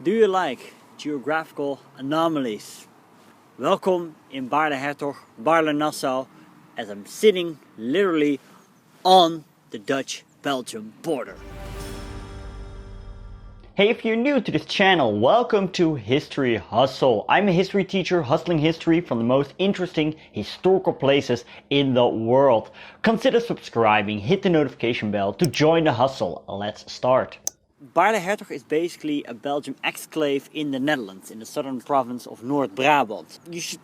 Do you like geographical anomalies? Welcome in Baarle-Hertog, Baarle-Nassau, as I'm sitting literally on the Dutch-Belgium border. Hey, if you're new to this channel, welcome to History Hustle. I'm a history teacher hustling history from the most interesting historical places in the world. Consider subscribing, hit the notification bell to join the hustle. Let's start. Baarle-Hertog is basically a Belgian exclave in the Netherlands, in the southern province of North Brabant. You should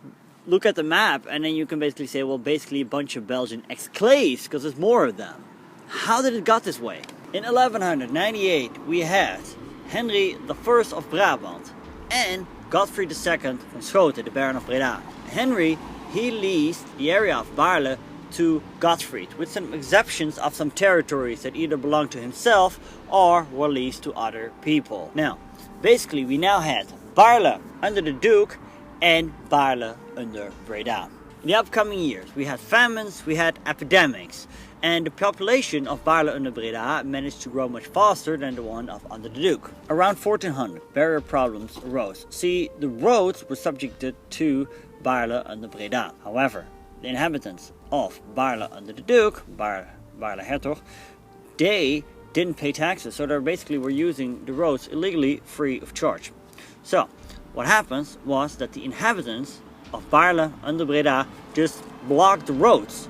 look at the map and then you can basically say, well, basically a bunch of Belgian exclaves, because there's more of them. How did it got this way? In 1198 we had Henry I of Brabant and Godfrey II van Schoten, the Baron of Breda. Henry, he leased the area of Baarle to Godfried, with some exceptions of some territories that either belonged to himself or were leased to other people. Now, basically we now had Baarle under the Duke and Baarle under Breda. In the upcoming years we had famines, we had epidemics, and the population of Baarle under Breda managed to grow much faster than the one of under the Duke. Around 1400, barrier problems arose. See, the roads were subjected to Baarle under Breda. However, the inhabitants of Baarle under the Duke, Baarle-Hertog, they didn't pay taxes, so they basically were using the roads illegally free of charge. So, what happens was that the inhabitants of Baarle under Breda just blocked the roads.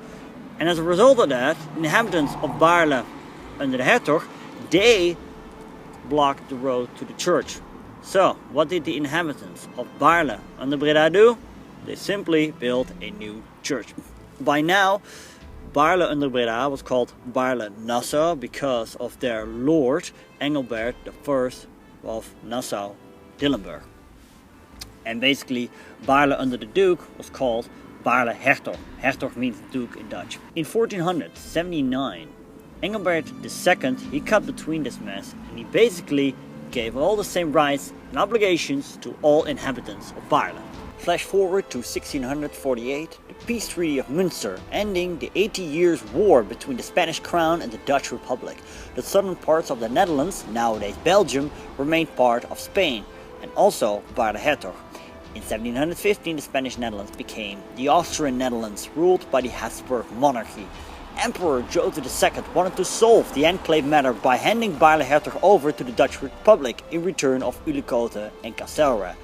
And as a result of that, the inhabitants of Baarle under the Hertog, they blocked the road to the church. So, what did the inhabitants of Baarle under Breda do? They simply built a new church. By now, Baarle under Breda was called Baarle-Nassau because of their lord, Engelbert I of Nassau-Dillenburg. And basically, Baarle under the Duke was called Baarle-Hertog. Hertog means Duke in Dutch. In 1479, Engelbert II, he cut between this mess and he basically gave all the same rights and obligations to all inhabitants of Baarle. Flash forward to 1648, the Peace Treaty of Münster, ending the 80 Years' War between the Spanish Crown and the Dutch Republic. The southern parts of the Netherlands, nowadays Belgium, remained part of Spain, and also Baarle-Hertog. In 1715, the Spanish Netherlands became the Austrian Netherlands, ruled by the Habsburg monarchy. Emperor Joseph II wanted to solve the enclave matter by handing Baarle-Hertog over to the Dutch Republic in return of Ulricote and Castlereagh.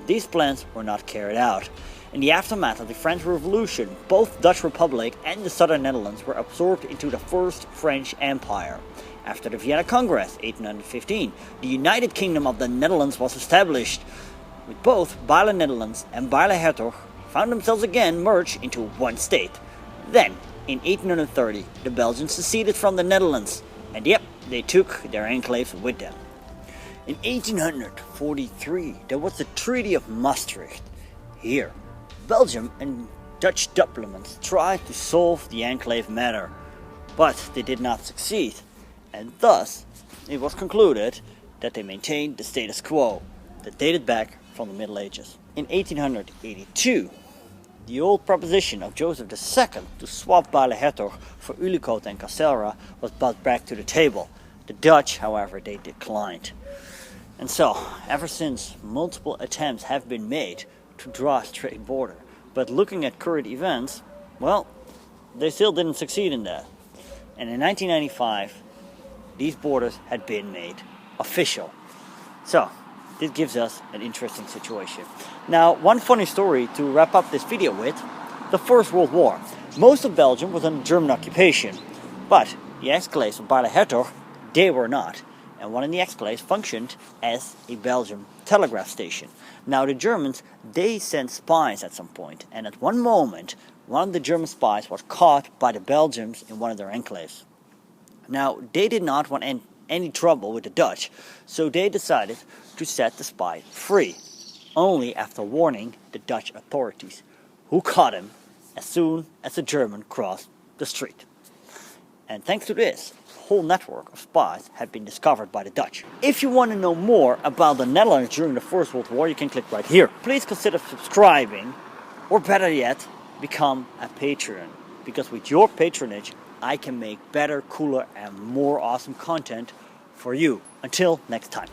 These plans were not carried out. In the aftermath of the French Revolution, both Dutch Republic and the Southern Netherlands were absorbed into the First French Empire. After the Vienna Congress, 1815, the United Kingdom of the Netherlands was established, with both Baarle-Netherlands and Baarle-Hertog found themselves again merged into one state. Then, in 1830, the Belgians seceded from the Netherlands, and yep, they took their enclaves with them. In 1843, there was the Treaty of Maastricht. Here, Belgium and Dutch diplomats tried to solve the enclave matter, but they did not succeed, and thus it was concluded that they maintained the status quo that dated back from the Middle Ages. In 1882, the old proposition of Joseph II to swap Baarle-Hertog for Ulricote and Castlereagh was brought back to the table. The Dutch, however, they declined. And so, ever since, multiple attempts have been made to draw a straight border. But looking at current events, well, they still didn't succeed in that. And in 1995, these borders had been made official. So, this gives us an interesting situation. Now, one funny story to wrap up this video with: the First World War. Most of Belgium was under German occupation, but the exclaves of Baarle-Hertog, they were not. And one of the exclaves functioned as a Belgian telegraph station. Now the Germans, they sent spies at some point, and at one moment, one of the German spies was caught by the Belgians in one of their enclaves. Now, they did not want any trouble with the Dutch, so they decided to set the spy free, only after warning the Dutch authorities, who caught him as soon as the German crossed the street. And thanks to this, a whole network of spies had been discovered by the Dutch. If you want to know more about the Netherlands during the First World War, you can click right here. Please consider subscribing, or better yet, become a Patreon. Because with your patronage, I can make better, cooler, and more awesome content for you. Until next time.